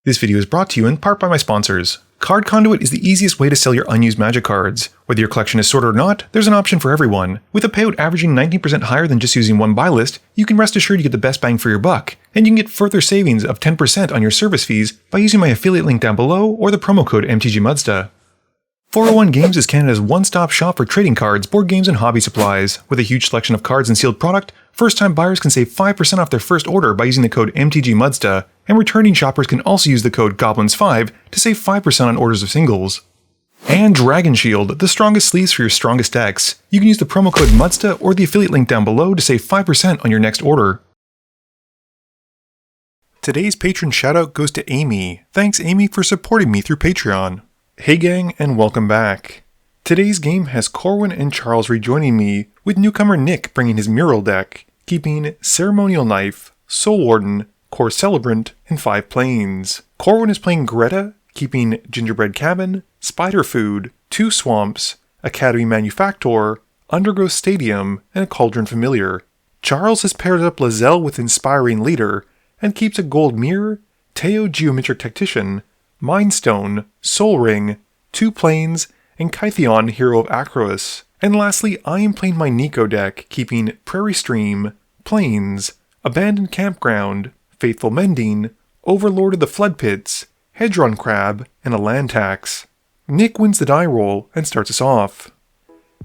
This video is brought to you in part by my sponsors. Card Conduit is the easiest way to sell your unused Magic cards. Whether your collection is sorted or not, there's an option for everyone. With a payout averaging 19% higher than just using one buy list, you can rest assured you get the best bang for your buck. And you can get further savings of 10% on your service fees by using my affiliate link down below or the promo code MTGMUDSTA. 401 Games is Canada's one-stop shop for trading cards, board games, and hobby supplies. With a huge selection of cards and sealed product, first-time buyers can save 5% off their first order by using the code MTGMUDSTA, and returning shoppers can also use the code GOBLINS5 to save 5% on orders of singles. And Dragon Shield, the strongest sleeves for your strongest decks. You can use the promo code MUDSTA or the affiliate link down below to save 5% on your next order. Today's patron shoutout goes to Amy. Thanks Amy for supporting me through Patreon. Hey gang, and welcome back. Today's game has Corwin and Charles rejoining me, with newcomer Nick bringing his Myrel deck, keeping Ceremonial Knife, Soul Warden, Core Celebrant, and 5 Plains. Corwin is playing Greta, keeping Gingerbread Cabin, Spider Food, 2 Swamps, Academy Manufactor, Undergrowth Stadium, and a Cauldron Familiar. Charles has paired up Lae'Zel with Inspiring Leader, and keeps a Gold Mirror, Teo Geometric Tactician, Mind Stone, Soul Ring, 2 Plains, and Kytheon, Hero of Akros. And lastly, I am playing my Niko deck, keeping Prairie Stream, Plains, Abandoned Campground, Faithful Mending, Overlord of the Flood Pits, Hedron Crab, and a Land Tax. Nick wins the die roll and starts us off.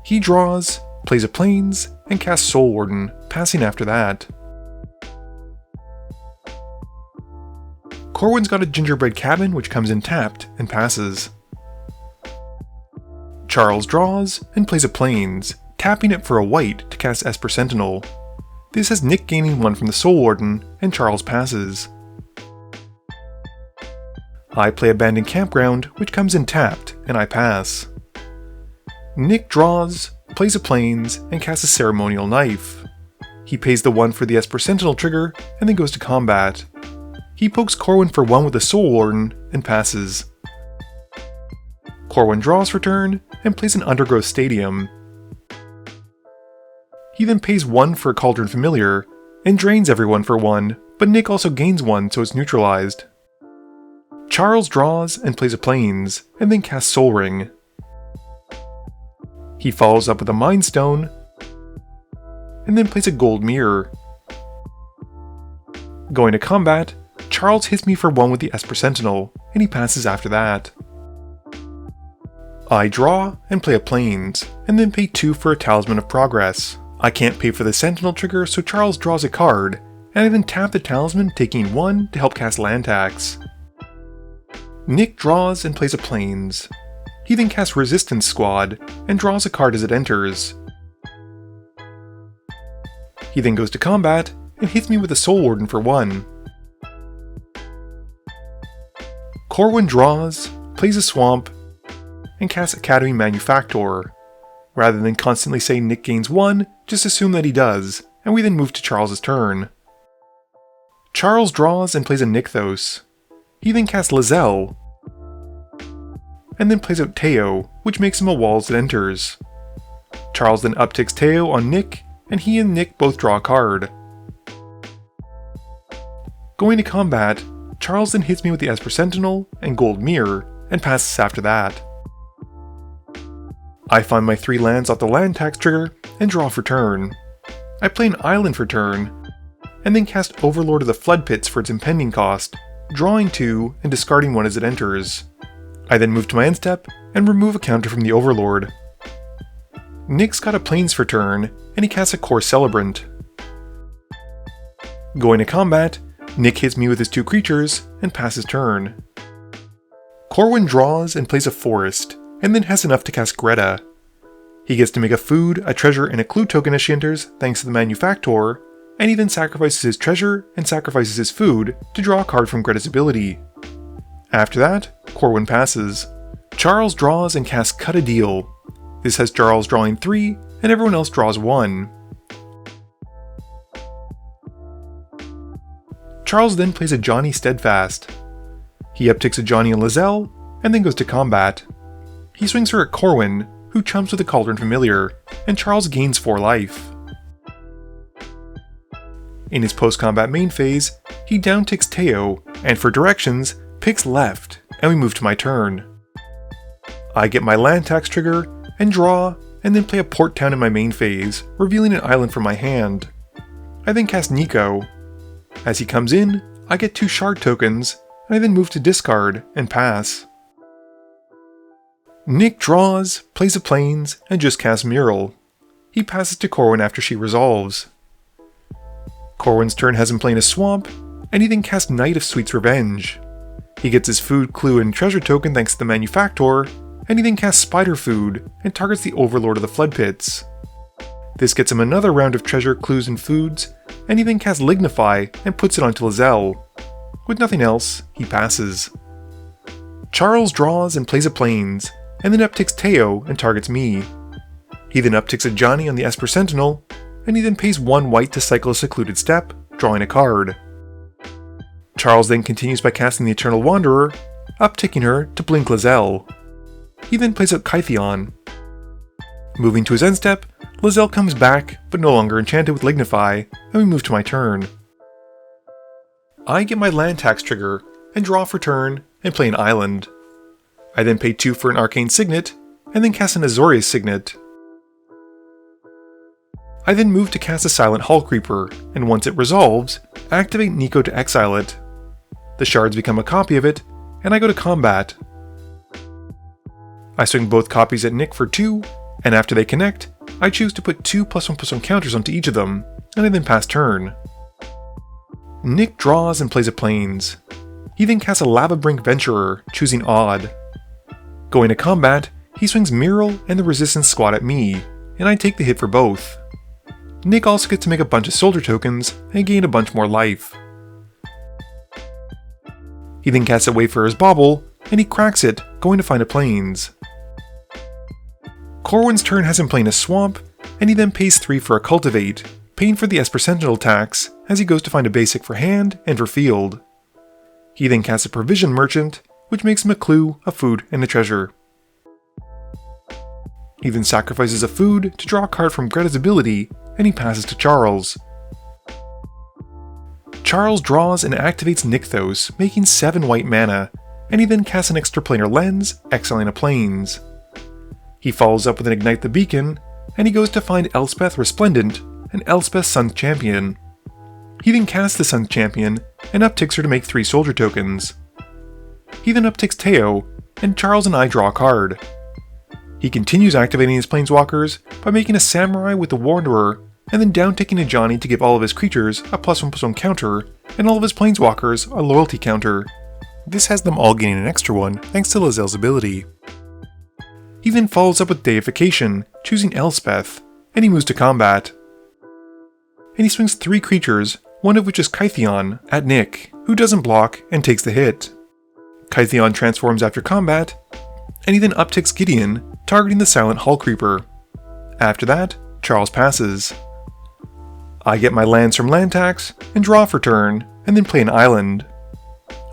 He draws, plays a Plains, and casts Soul Warden, passing after that. Corwin's got a Gingerbread Cabin which comes in tapped and passes. Charles draws and plays a Plains, tapping it for a white to cast Esper Sentinel. This has Nick gaining 1 from the Soul Warden, and Charles passes. I play Abandoned Campground, which comes in tapped, and I pass. Nick draws, plays a Plains, and casts a Ceremonial Knife. He pays the 1 for the Esper Sentinel trigger, and then goes to combat. He pokes Corwin for 1 with the Soul Warden, and passes. Corwin draws for turn, and plays an Undergrowth Stadium. He then pays 1 for a Cauldron Familiar, and drains everyone for 1, but Nick also gains 1 so it's neutralized. Charles draws and plays a Plains, and then casts Soul Ring. He follows up with a Mind Stone, and then plays a Gold Mirror. Going to combat, Charles hits me for 1 with the Esper Sentinel, and he passes after that. I draw and play a Plains, and then pay 2 for a Talisman of Progress. I can't pay for the Sentinel trigger, so Charles draws a card, and I then tap the Talisman, taking 1 to help cast Land Tax. Nick draws and plays a Plains. He then casts Resistance Squad, and draws a card as it enters. He then goes to combat, and hits me with a Soul Warden for 1. Corwin draws, plays a Swamp, and casts Academy Manufactor. Rather than constantly say Nick gains 1, just assume that he does, and we then move to Charles' turn. Charles draws and plays a Nykthos. He then casts Lae'Zel, and then plays out Teo, which makes him a wall as it enters. Charles then upticks Teo on Nick, and he and Nick both draw a card. Going to combat, Charles then hits me with the Esper Sentinel and Gold Mirror, and passes after that. I find my 3 lands off the Land Tax trigger, and draw for turn. I play an Island for turn, and then cast Overlord of the Flood Pits for its impending cost, drawing 2 and discarding 1 as it enters. I then move to my end step, and remove a counter from the Overlord. Nick's got a Plains for turn, and he casts a Core Celebrant. Going to combat, Nick hits me with his 2 creatures, and passes turn. Corwin draws and plays a Forest, and then has enough to cast Greta. He gets to make a food, a treasure, and a clue token as she enters, thanks to the Manufactor, and he then sacrifices his treasure and sacrifices his food to draw a card from Greta's ability. After that, Corwin passes. Charles draws and casts Cut a Deal. This has Charles drawing 3, and everyone else draws 1. Charles then plays a Johnny Steadfast. He upticks a Johnny and Lae'Zel, and then goes to combat. He swings her at Corwin, who chumps with a Cauldron Familiar, and Charles gains 4 life. In his post-combat main phase, he downticks Teo, and for directions, picks left, and we move to my turn. I get my land tax trigger, and draw, and then play a port town in my main phase, revealing an island from my hand. I then cast Niko. As he comes in, I get 2 shard tokens, and I then move to discard and pass. Nick draws, plays a plains, and just casts Myrel. He passes to Corwin after she resolves. Corwin's turn has him playing a swamp, and he then casts Knight of Sweet's Revenge. He gets his food, clue, and treasure token thanks to the Manufactor, and he then casts Spider Food and targets the Overlord of the Flood Pits. This gets him another round of treasure, clues, and foods, and he then casts Lignify and puts it onto Lae'Zel. With nothing else, he passes. Charles draws and plays a plains, and then upticks Teo and targets me. He then upticks a Johnny on the Esper Sentinel, and he then pays 1 white to cycle a Secluded Step, drawing a card. Charles then continues by casting the Eternal Wanderer, upticking her to blink Lae'Zel. He then plays out Kytheon. Moving to his end step, Lae'Zel comes back, but no longer enchanted with Lignify, and we move to my turn. I get my land tax trigger, and draw for turn, and play an island. I then pay 2 for an Arcane Signet, and then cast an Azorius Signet. I then move to cast a Silent Hall Creeper, and once it resolves, activate Niko to exile it. The shards become a copy of it, and I go to combat. I swing both copies at Nick for 2, and after they connect, I choose to put 2 +1/+1 counters onto each of them, and I then pass turn. Nick draws and plays a plains. He then casts a Lavabrink Venturer, choosing Odd. Going to combat, he swings Myrel and the Resistance Squad at me, and I take the hit for both. Nick also gets to make a bunch of soldier tokens and gain a bunch more life. He then casts a Wayfarer's Bauble, and he cracks it, going to find a plains. Corwin's turn has him playing a swamp, and he then pays 3 for a Cultivate, paying for the Esper Sentinel tax as he goes to find a basic for hand and for field. He then casts a Provision Merchant, which makes him a clue, a food, and a treasure. He then sacrifices a food to draw a card from Greta's ability, and he passes to Charles. Charles draws and activates Nykthos, making 7 white mana, and he then casts an Extraplanar Lens, exiling a plains. He follows up with an Ignite the Beacon, and he goes to find Elspeth Resplendent, and Elspeth Sun's Champion. He then casts the Sun's Champion, and upticks her to make 3 soldier tokens. He then upticks Teo, and Charles and I draw a card. He continues activating his Planeswalkers by making a Samurai with the Wanderer, and then downticking a Johnny to give all of his creatures a +1/+1 counter, and all of his Planeswalkers a loyalty counter. This has them all gaining an extra one thanks to Lae'Zel's ability. He then follows up with Deification, choosing Elspeth, and he moves to combat. And he swings 3 creatures, one of which is Kytheon, at Nick, who doesn't block and takes the hit. Kytheon transforms after combat, and he then upticks Gideon, targeting the Silent Hall Creeper. After that, Charles passes. I get my lands from land tax, and draw for turn, and then play an island.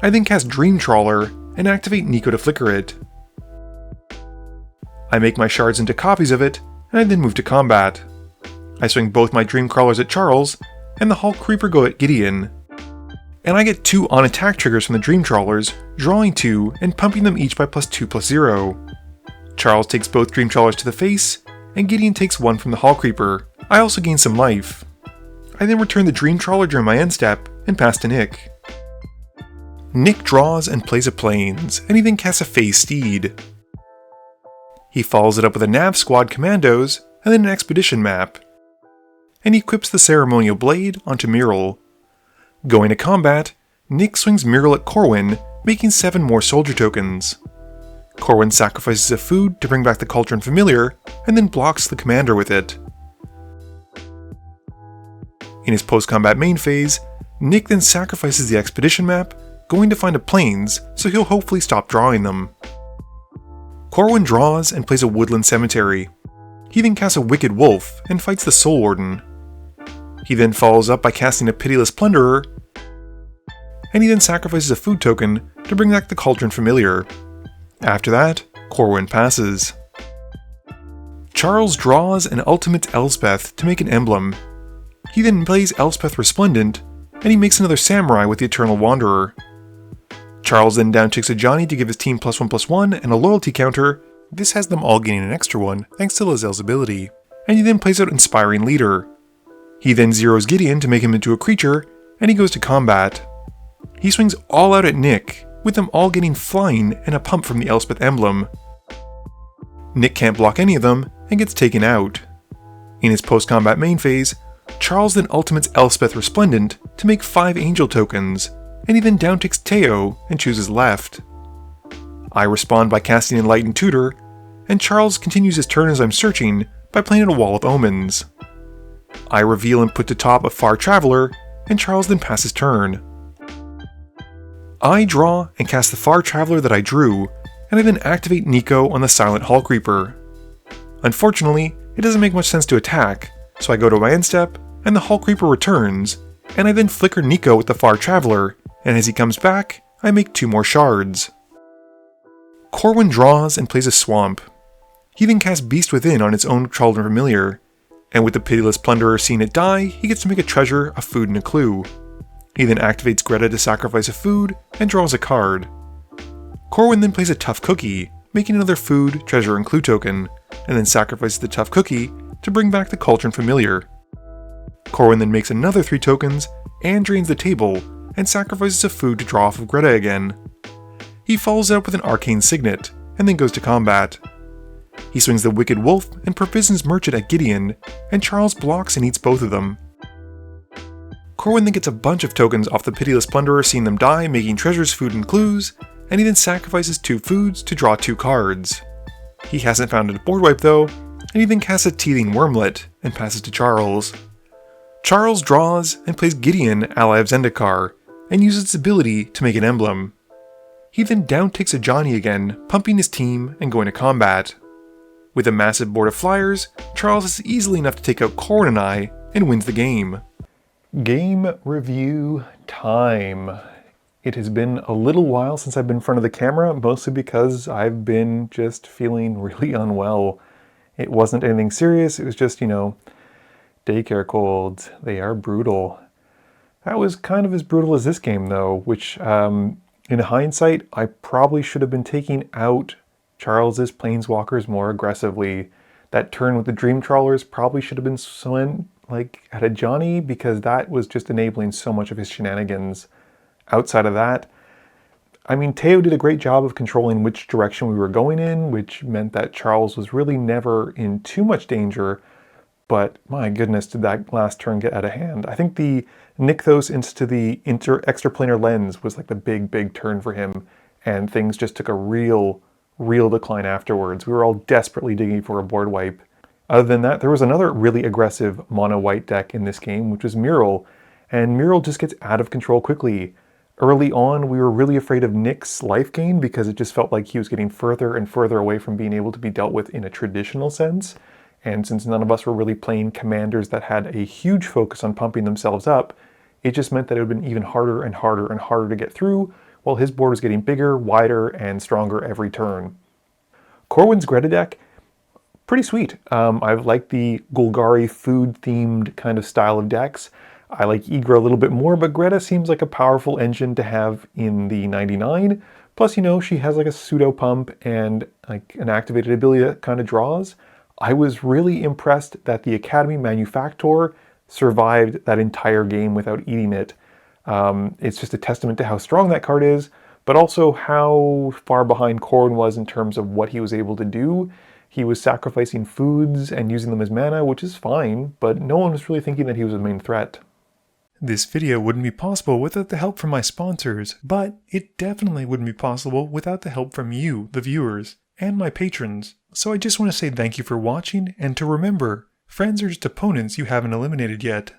I then cast Dream Trawler, and activate Niko to flicker it. I make my shards into copies of it, and I then move to combat. I swing both my Dream Crawlers at Charles, and the Hall Creeper go at Gideon. And I get 2 on attack triggers from the Dream Trawlers, drawing 2 and pumping them each by +2/+0. Charles takes both Dream Trawlers to the face, and Gideon takes 1 from the Hall Creeper. I also gain some life. I then return the Dream Trawler during my end step, and pass to Nick. Nick draws and plays a plains, and he then casts a Phase Steed. He follows it up with a Nav Squad Commandos, and then an Expedition map. And he equips the Ceremonial Blade onto Myrel. Going to combat, Nick swings Myrel at Corwin, making 7 more soldier tokens. Corwin sacrifices a food to bring back the Cauldron Familiar, and then blocks the commander with it. In his post-combat main phase, Nick then sacrifices the Expedition map, going to find a plains, so he'll hopefully stop drawing them. Corwin draws and plays a Woodland Cemetery. He then casts a Wicked Wolf and fights the Soul Warden. He then follows up by casting a Pitiless Plunderer, and he then sacrifices a food token to bring back the Cauldron Familiar. After that, Corwin passes. Charles draws an Ultimate Elspeth to make an emblem. He then plays Elspeth Resplendent, and he makes another Samurai with the Eternal Wanderer. Charles then downticks a Johnny to give his team +1/+1 and a loyalty counter. This has them all gaining an extra one, thanks to Lae'Zel's ability. And he then plays out Inspiring Leader. He then zeroes Gideon to make him into a creature, and he goes to combat. He swings all out at Nick, with them all getting flying and a pump from the Elspeth emblem. Nick can't block any of them, and gets taken out. In his post-combat main phase, Charles then ultimates Elspeth Resplendent to make 5 angel tokens, and he then downticks Teo and chooses left. I respond by casting Enlightened Tutor, and Charles continues his turn as I'm searching by playing a Wall of Omens. I reveal and put to top a Far Traveler, and Charles then passes turn. I draw and cast the Far Traveler that I drew, and I then activate Niko on the Silent Hall Creeper. Unfortunately, it doesn't make much sense to attack, so I go to my end step, and the Hall Creeper returns, and I then flicker Niko with the Far Traveler, and as he comes back, I make 2 more shards. Corwin draws and plays a Swamp. He then casts Beast Within on its own Children Familiar, and with the Pitiless Plunderer seeing it die, he gets to make a treasure, a food, and a clue. He then activates Greta to sacrifice a food, and draws a card. Corwin then plays a Tough Cookie, making another food, treasure, and clue token, and then sacrifices the Tough Cookie to bring back the Cauldron Familiar. Corwin then makes another 3 tokens, and drains the table, and sacrifices a food to draw off of Greta again. He follows up with an Arcane Signet, and then goes to combat. He swings the Wicked Wolf and Provisions Merchant at Gideon, and Charles blocks and eats both of them. Corwin then gets a bunch of tokens off the Pitiless Plunderer seeing them die, making treasures, food, and clues, and he then sacrifices 2 foods to draw 2 cards. He hasn't found a board wipe though, and he then casts a Teething Wormlet and passes to Charles. Charles draws and plays Gideon, ally of Zendikar, and uses its ability to make an emblem. He then downticks a Johnny again, pumping his team and going to combat. With a massive board of flyers, Charles is easily enough to take out Corwin and I, and wins the game. Game review time. It has been a little while since I've been in front of the camera, mostly because I've been just feeling really unwell. It wasn't anything serious, it was just, daycare colds. They are brutal. That was kind of as brutal as this game though, which in hindsight, I probably should have been taking out Charles's Planeswalkers more aggressively. That turn with the Dream Trawlers probably should have been swung at a Johnny, because that was just enabling so much of his shenanigans. Outside of that, Teo did a great job of controlling which direction we were going in, which meant that Charles was really never in too much danger, but my goodness, did that last turn get out of hand. I think the Nykthos into the extraplanar lens was like the big turn for him, and things just took a real decline afterwards. We were all desperately digging for a board wipe. Other than that, there was another really aggressive mono-white deck in this game, which was Myrel, and Myrel just gets out of control quickly. Early on, we were really afraid of Nick's life gain because it just felt like he was getting further and further away from being able to be dealt with in a traditional sense. And since none of us were really playing commanders that had a huge focus on pumping themselves up, it just meant that it would have been even harder and harder to get through, while his board was getting bigger, wider, and stronger every turn. Corwin's Greta deck, pretty sweet. I like the Golgari food-themed kind of style of decks. I like Igra a little bit more, but Greta seems like a powerful engine to have in the 99. Plus, she has like a pseudo pump and like an activated ability that kind of draws. I was really impressed that the Academy Manufactor survived that entire game without eating it. It's just a testament to how strong that card is, but also how far behind Corwin was in terms of what he was able to do. He was sacrificing foods and using them as mana, which is fine, but no one was really thinking that he was the main threat. This video wouldn't be possible without the help from my sponsors, but it definitely wouldn't be possible without the help from you, the viewers, and my patrons. So I just want to say thank you for watching, and to remember, friends are just opponents you haven't eliminated yet.